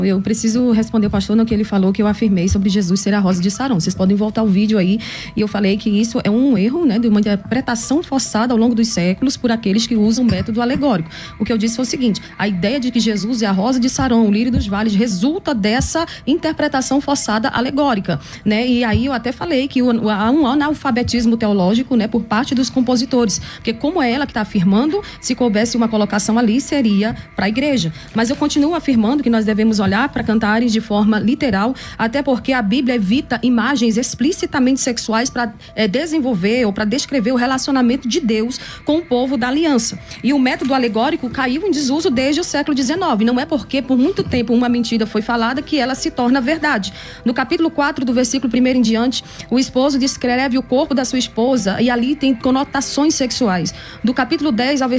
Eu preciso responder o pastor no que ele falou, que eu afirmei sobre Jesus ser a rosa de Saron. Vocês podem voltar o vídeo aí, e eu falei que isso é um erro, né, de uma interpretação forçada ao longo dos séculos por aqueles que usam o método alegórico. O que eu disse foi o seguinte: a ideia de que Jesus é a rosa de Saron, o lírio dos vales, resulta dessa interpretação forçada alegórica, né? E aí eu até falei que há um analfabetismo teológico, né, por parte dos compositores, porque como é ela que está afirmando, se coubesse uma colocação ali, seria para a igreja. Mas eu continuo afirmando que nós devemos olhar para Cantares de forma literal, até porque a Bíblia evita imagens explicitamente sexuais para desenvolver ou para descrever o relacionamento de Deus com o povo da aliança. E o método alegórico caiu em desuso desde o século XIX. Não é porque por muito tempo uma mentira foi falada que ela se torna verdade. No capítulo 4 do versículo 1 em diante, o esposo descreve o corpo da sua esposa e ali tem conotações sexuais. Do capítulo 10 ao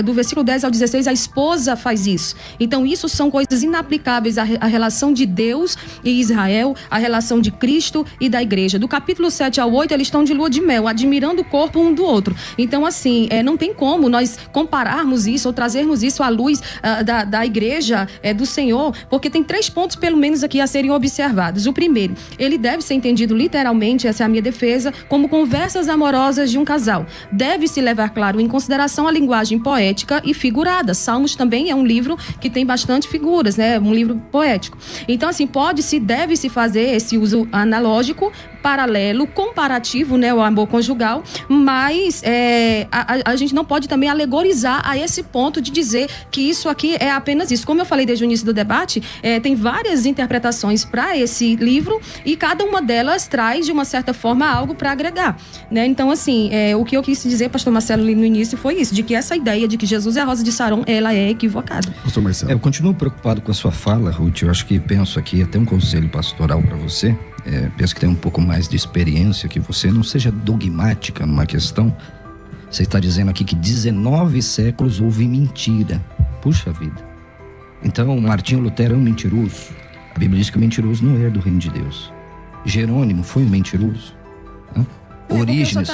do versículo 10 ao 16, a esposa faz isso. Então isso são coisas inaplicáveis à relação de Deus e Israel, a relação de Cristo e da igreja. Do capítulo 7 ao 8, eles estão de lua de mel, admirando o corpo um do outro. Então, assim, não tem como nós compararmos isso ou trazermos isso à luz da igreja do Senhor, porque tem 3 pontos, pelo menos, aqui a serem observados. O primeiro, ele deve ser entendido literalmente, essa é a minha defesa, como conversas amorosas de um casal. Deve-se levar, claro, em consideração a linguagem poética e figurada. Salmos também é um livro que tem bastante figuras, né? Um livro poético. Então, assim, deve-se fazer esse uso analógico, paralelo, comparativo, né, o amor conjugal, mas a gente não pode também alegorizar a esse ponto de dizer que isso aqui é apenas isso. Como eu falei desde o início do debate, tem várias interpretações para esse livro e cada uma delas traz, de uma certa forma, algo para agregar, né? Então, assim, o que eu quis dizer, pastor Marcelo, no início foi isso, de que essa ideia de que Jesus é a rosa de Saron, ela é equivocada. Pastor Marcelo. Eu continuo preocupado com a sua fala, Ruth. Eu acho que penso aqui até um conselho pastoral para você. Penso que tem um pouco mais de experiência que você. Não seja dogmática numa questão. Você está dizendo aqui que 19 séculos houve mentira. Puxa vida. Então, Martinho Lutero é um mentiroso. A Bíblia diz que o mentiroso não é do reino de Deus. Jerônimo foi um mentiroso. Orígenes...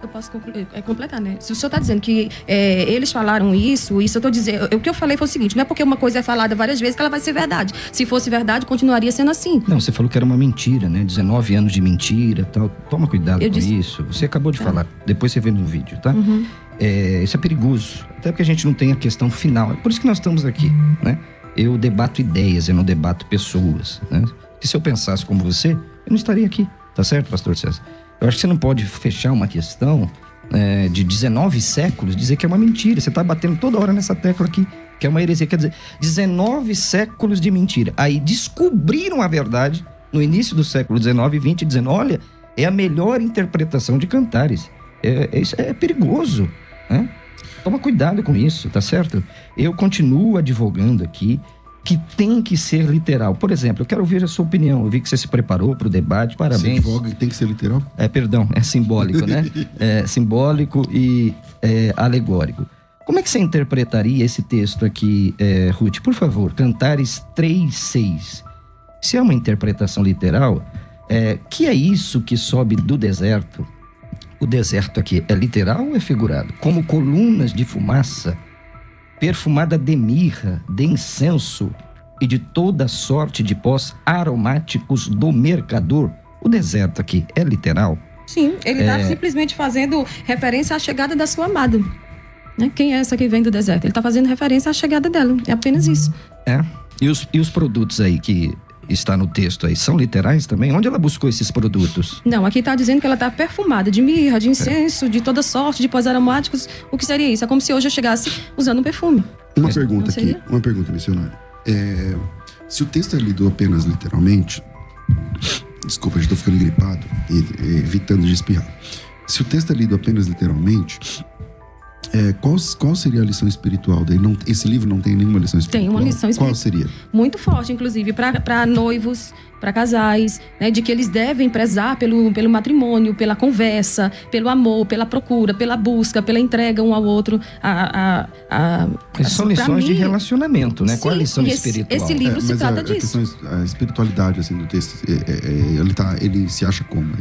Eu posso completar, né? Se o senhor está dizendo que eles falaram isso eu estou dizendo... O que eu falei foi o seguinte: não é porque uma coisa é falada várias vezes que ela vai ser verdade. Se fosse verdade, continuaria sendo assim. Não, você falou que era uma mentira, né? 19 anos de mentira, tal. Toma cuidado com isso. Você acabou de falar. Depois você vê no vídeo, tá? Uhum. Isso é perigoso. Até porque a gente não tem a questão final. É por isso que nós estamos aqui, né? Eu debato ideias, eu não debato pessoas, né? E se eu pensasse como você, eu não estaria aqui. Tá certo, pastor César? Eu acho que você não pode fechar uma questão de 19 séculos, dizer que é uma mentira. Você está batendo toda hora nessa tecla aqui, que é uma heresia. Quer dizer, 19 séculos de mentira. Aí descobriram a verdade no início do século 19 e 20, dizendo: olha, é a melhor interpretação de Cantares. Isso é perigoso, né? Toma cuidado com isso, tá certo? Eu continuo advogando aqui que tem que ser literal. Por exemplo, eu quero ouvir a sua opinião. Eu vi que você se preparou para o debate. Parabéns. Você advoga que tem que ser literal? Perdão, é simbólico, né? É simbólico e alegórico. Como é que você interpretaria esse texto aqui, Ruth? Por favor, Cantares 3:6. Se é uma interpretação literal, que é isso que sobe do deserto? O deserto aqui é literal ou é figurado? Como colunas de fumaça, perfumada de mirra, de incenso e de toda sorte de pós aromáticos do mercador. O deserto aqui é literal? Sim, ele está simplesmente fazendo referência à chegada da sua amada, né? Quem é essa que vem do deserto? Ele está fazendo referência à chegada dela, é apenas isso. E os produtos aí que está no texto aí, são literais também? Onde ela buscou esses produtos? Não, aqui está dizendo que ela está perfumada de mirra, de incenso, de toda sorte, de pós aromáticos. O que seria isso? É como se hoje eu chegasse usando um perfume. Uma pergunta, missionário. Se o texto é lido apenas literalmente... Desculpa, já estou ficando gripado e evitando de espirrar. Se o texto é lido apenas literalmente... Qual seria a lição espiritual daí? Esse livro não tem nenhuma lição espiritual? Tem uma lição espiritual. Qual seria? Muito forte, inclusive, para noivos, para casais, né? De que eles devem prezar pelo matrimônio, pela conversa, pelo amor, pela procura, pela busca, pela entrega um ao outro. São lições de relacionamento, né? Sim, qual a lição espiritual? Esse livro se trata disso. A espiritualidade assim, do texto, ele se acha como?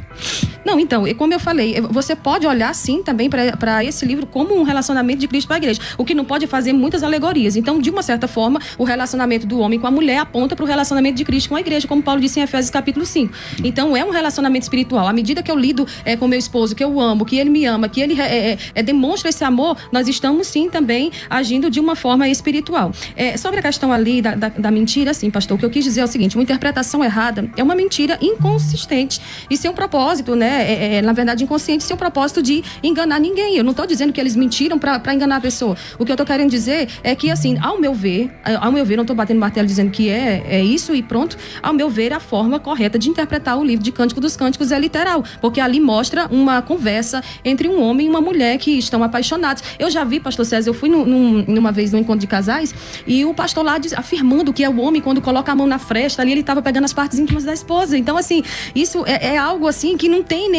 Não, então, como eu falei, você pode olhar sim também para esse livro como um relacionamento relacionamento de Cristo com a igreja. O que não pode fazer muitas alegorias. Então, de uma certa forma, o relacionamento do homem com a mulher aponta para o relacionamento de Cristo com a igreja, como Paulo disse em Efésios capítulo 5. Então, é um relacionamento espiritual. À medida que eu lido com meu esposo, que eu amo, que ele me ama, que ele demonstra esse amor, nós estamos sim também agindo de uma forma espiritual. Sobre a questão ali da mentira, assim, pastor, o que eu quis dizer é o seguinte: uma interpretação errada é uma mentira inconsistente e sem um propósito, né? Na verdade, inconsciente, sem um propósito de enganar ninguém. Eu não estou dizendo que eles mentiram para enganar a pessoa. O que eu estou querendo dizer é que, assim, ao meu ver, não estou batendo martelo dizendo que é isso e pronto. Ao meu ver, a forma correta de interpretar o livro de Cântico dos Cânticos é literal, porque ali mostra uma conversa entre um homem e uma mulher que estão apaixonados. Eu já vi, pastor César, eu fui numa vez num encontro de casais e o pastor lá afirmando que é o homem, quando coloca a mão na fresta, ali ele estava pegando as partes íntimas da esposa. Então, assim, isso é algo assim que não tem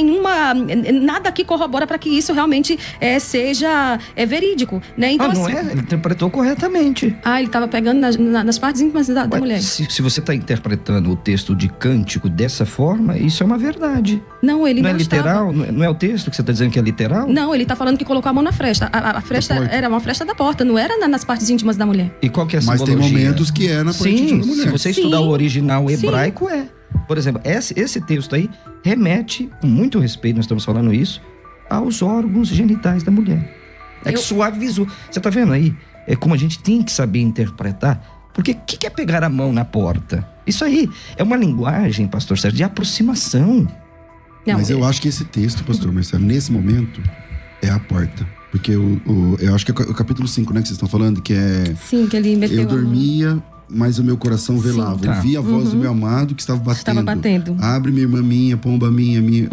nada que corrobora para que isso realmente seja verídico, né? Então, não assim, ele interpretou corretamente. ele estava pegando nas partes íntimas da mulher. Se você está interpretando o texto de Cântico dessa forma, isso é uma verdade. Não, ele não é literal? estava. Não é o texto que você está dizendo que é literal? Não, ele está falando que colocou a mão na fresta. A fresta era uma fresta da porta, não era nas partes íntimas da mulher. E qual que é a Mas simbologia? tem momentos que é na parte íntima da mulher. Se você estudar o original hebraico, Por exemplo, esse texto aí remete, com muito respeito, nós estamos falando isso, aos órgãos genitais da mulher. Que suavizou. Você está vendo aí? É como a gente tem que saber interpretar. Porque o que é pegar a mão na porta? Isso aí é uma linguagem, pastor Sérgio, de aproximação. Mas eu acho que esse texto, pastor Marcelo, nesse momento, é a porta. Porque eu acho que é o capítulo 5, né, que vocês estão falando, que é... Sim, que ele meteu eu dormia, mas o meu coração velava. Tá. Ouvi a voz do meu amado que estava batendo. Estava batendo. Abre, minha irmã minha, pomba minha, amiga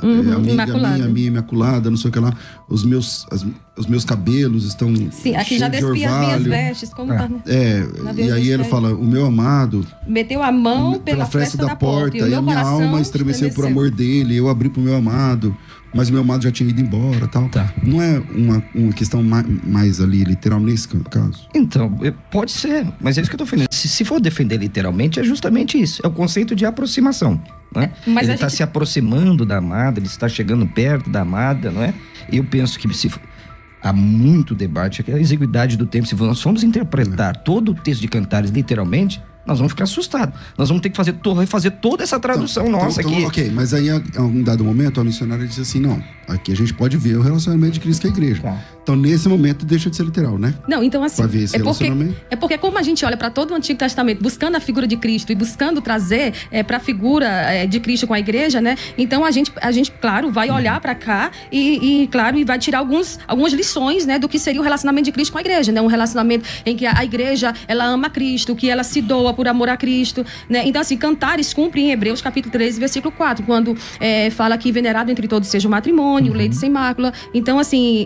imaculada. minha, imaculada, não sei o que lá. Os meus cabelos estão Sim, aqui já cheios de despia as minhas orvalho. vestes. Como E aí ele fala, o meu amado... meteu a mão pela fresta da porta. E a minha alma estremeceu por amor dele. Eu abri pro meu amado, mas o meu amado já tinha ido embora, tal. Tá. Não é uma questão mais ali literal nesse caso? Então, pode ser, mas é isso que eu estou falando. Se for defender literalmente, é justamente isso. É o conceito de aproximação, né? Mas ele está se aproximando da amada, ele está chegando perto da amada, não é? Eu penso que há muito debate, aquela exiguidade do tempo. Se nós formos interpretar todo o texto de Cantares literalmente, nós vamos ficar assustados. Nós vamos ter que refazer toda essa tradução nossa aqui. Ok, mas aí, em algum dado momento, a missionária disse assim, não, aqui a gente pode ver o relacionamento de Cristo com a igreja. Tá. Então, nesse momento, deixa de ser literal, né? Não, então assim, Pra ver esse relacionamento. porque como a gente olha para todo o Antigo Testamento, buscando a figura de Cristo e buscando trazer para a figura de Cristo com a igreja, né? Então, a gente claro, vai olhar para cá e vai tirar algumas lições, né, do que seria o relacionamento de Cristo com a igreja, né? Um relacionamento em que a igreja, ela ama Cristo, que ela se doa por amor a Cristo, né? Então, assim, Cantares cumpre em Hebreus capítulo 13, versículo 4, quando fala que venerado entre todos seja o matrimônio, leite sem mácula. Então, assim,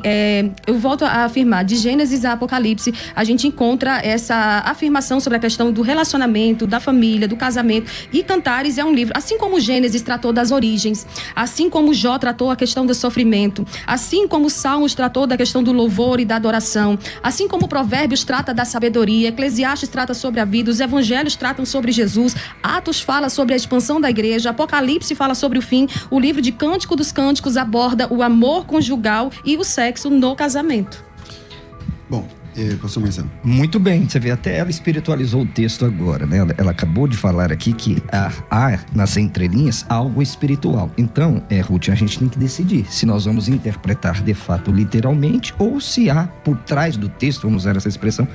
eu volto a afirmar, de Gênesis a Apocalipse, a gente encontra essa afirmação sobre a questão do relacionamento, da família, do casamento. E Cantares é um livro, assim como Gênesis tratou das origens, assim como Jó tratou a questão do sofrimento, assim como Salmos tratou da questão do louvor e da adoração, assim como Provérbios trata da sabedoria, Eclesiastes trata sobre a vida, os evangelhos tratam sobre Jesus, Atos fala sobre a expansão da igreja, Apocalipse fala sobre o fim, o livro de Cântico dos Cânticos aborda o amor conjugal e o sexo no casamento. Bom, pastor Marcelo. Muito bem, você vê, até ela espiritualizou o texto agora, né? Ela acabou de falar aqui que há nas entrelinhas algo espiritual. Então, Ruth, a gente tem que decidir se nós vamos interpretar de fato literalmente ou se há por trás do texto, vamos usar essa expressão,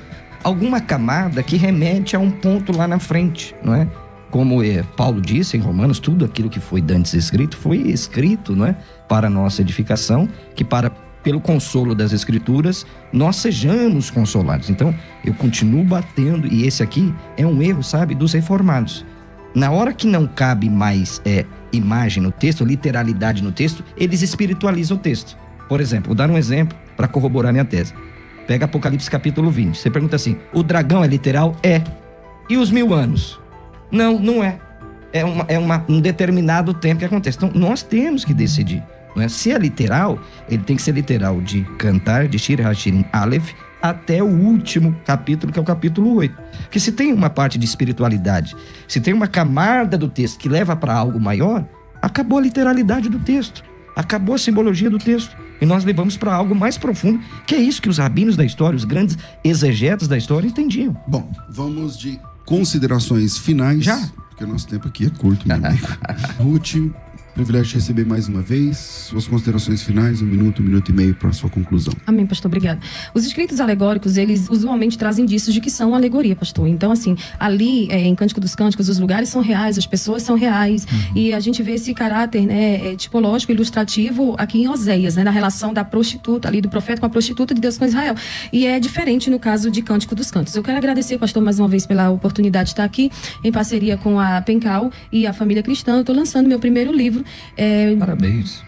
alguma camada que remete a um ponto lá na frente, não é? Como Paulo disse em Romanos, tudo aquilo que foi dantes escrito, foi escrito, não é? Para a nossa edificação, que pelo consolo das Escrituras, nós sejamos consolados. Então, eu continuo batendo, e esse aqui é um erro, sabe, dos reformados. Na hora que não cabe mais imagem no texto, literalidade no texto, eles espiritualizam o texto. Por exemplo, vou dar um exemplo para corroborar minha tese. Pega Apocalipse capítulo 20. Você pergunta assim, o dragão é literal? É. E os 1000 anos? Não, não é. É um determinado tempo que acontece. Então, nós temos que decidir. Não é? Se é literal, ele tem que ser literal de Cantar, de Shir HaShirim Aleph, até o último capítulo, que é o capítulo 8. Porque se tem uma parte de espiritualidade, se tem uma camada do texto que leva para algo maior, acabou a literalidade do texto, acabou a simbologia do texto. E nós levamos para algo mais profundo, que é isso que os rabinos da história, os grandes exegetas da história entendiam. Bom, vamos de considerações finais. Já? Porque o nosso tempo aqui é curto, meu amigo. Ruth, privilégio de receber mais uma vez. Suas considerações finais, 1 minuto e meio para a sua conclusão. Amém, pastor, obrigada. Os escritos alegóricos, eles usualmente trazem indícios de que são alegoria, pastor. Então, assim, ali em Cântico dos Cânticos, os lugares são reais, as pessoas são reais. E a gente vê esse caráter, né, tipológico, ilustrativo aqui em Oséias, né, na relação da prostituta ali, do profeta com a prostituta, de Deus com Israel. E é diferente no caso de Cântico dos Cantos. Eu quero agradecer, pastor, mais uma vez pela oportunidade de estar aqui, em parceria com a Pencal e a Família Cristã. Eu estou lançando meu primeiro livro. Parabéns.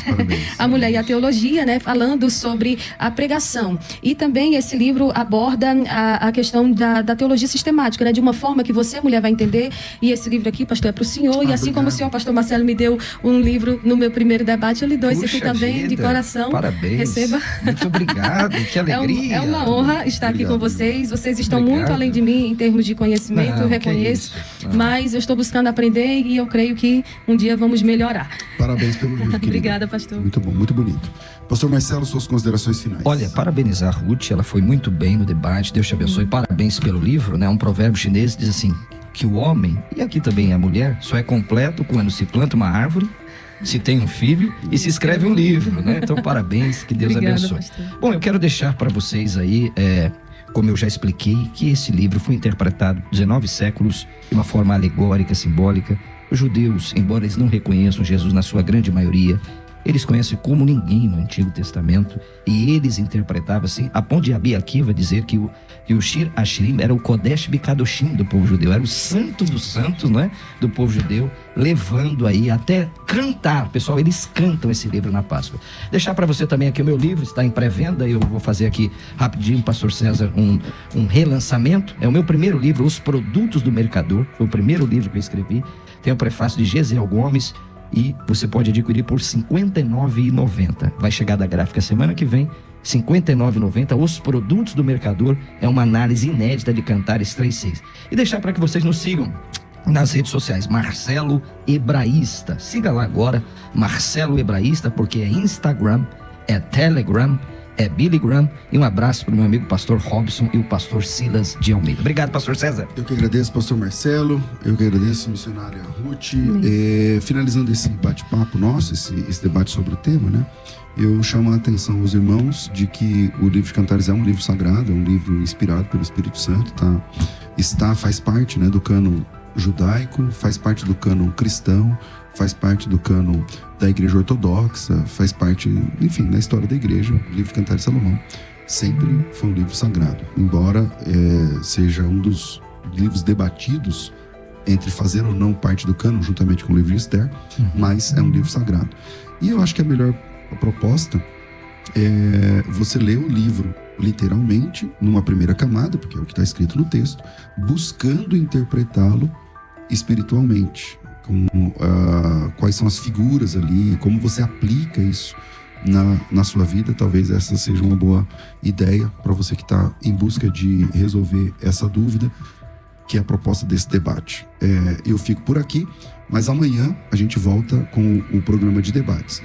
Parabéns. A Mulher e a Teologia, né, falando sobre a pregação. E também esse livro aborda a questão da teologia sistemática, né, de uma forma que você, mulher, vai entender. E esse livro aqui, pastor, é para o senhor. E assim obrigado. como o senhor, pastor Marcelo, me deu um livro no meu primeiro debate, eu lhe dou esse aqui também, de coração. Parabéns. Receba. Muito obrigado, que alegria. É uma honra estar aqui com vocês. Vocês estão muito além de mim em termos de conhecimento, eu reconheço. Mas eu estou buscando aprender e eu creio que um dia vamos melhorar. Parabéns pelo livro, querida. Obrigada, pastor. Muito bom, muito bonito. Pastor Marcelo, suas considerações finais. Olha, parabenizar a Ruth, ela foi muito bem no debate, Deus te abençoe, parabéns pelo livro, né? Um provérbio chinês diz assim, que o homem, e aqui também a mulher, só é completo quando se planta uma árvore, se tem um filho e se escreve um livro, né? Então, parabéns, que Deus Obrigada, abençoe. pastor. Bom, eu quero deixar para vocês aí, como eu já expliquei, que esse livro foi interpretado 19 séculos de uma forma alegórica, simbólica. Os judeus, embora eles não reconheçam Jesus na sua grande maioria, eles conhecem como ninguém no Antigo Testamento, e eles interpretavam assim, a ponto de Rabi Akiva dizer que o Shir Hashirim era o Kodesh Bikadoshim do povo judeu, era o santo dos santos, não é? Do povo judeu, levando aí até cantar. Pessoal, eles cantam esse livro na Páscoa. Deixar para você também aqui o meu livro, está em pré-venda, eu vou fazer aqui rapidinho, pastor César, um relançamento. É o meu primeiro livro, Os Produtos do Mercador, foi o primeiro livro que eu escrevi. Tem o prefácio de Gesiel Gomes, e você pode adquirir por R$ 59,90. Vai chegar da gráfica semana que vem, R$ 59,90. Os Produtos do Mercador é uma análise inédita de Cantares 3:6. E deixar para que vocês nos sigam nas redes sociais, Marcelo Hebraísta. Siga lá agora, Marcelo Hebraísta, porque é Instagram, é Telegram, é Billy Graham. E um abraço para o meu amigo pastor Robson e o pastor Silas de Almeida. Obrigado, pastor César. Eu que agradeço, pastor Marcelo. Eu que agradeço, missionária Ruth. Finalizando esse bate-papo nosso, esse debate sobre o tema, né? Eu chamo a atenção aos irmãos de que o livro de Cantares é um livro sagrado, é um livro inspirado pelo Espírito Santo, faz parte, né, do cânon judaico, faz parte do cânon cristão, faz parte do cânon da Igreja Ortodoxa, faz parte, enfim, da história da Igreja. O livro de Cantares de Salomão sempre foi um livro sagrado, embora seja um dos livros debatidos entre fazer ou não parte do cânon, juntamente com o livro de Esther, mas é um livro sagrado. E eu acho que a melhor proposta é você ler o livro literalmente, numa primeira camada, porque é o que está escrito no texto, buscando interpretá-lo espiritualmente, quais são as figuras ali, como você aplica isso na sua vida. Talvez essa seja uma boa ideia para você que está em busca de resolver essa dúvida, que é a proposta desse debate. Eu fico por aqui, mas amanhã a gente volta com o programa de debates.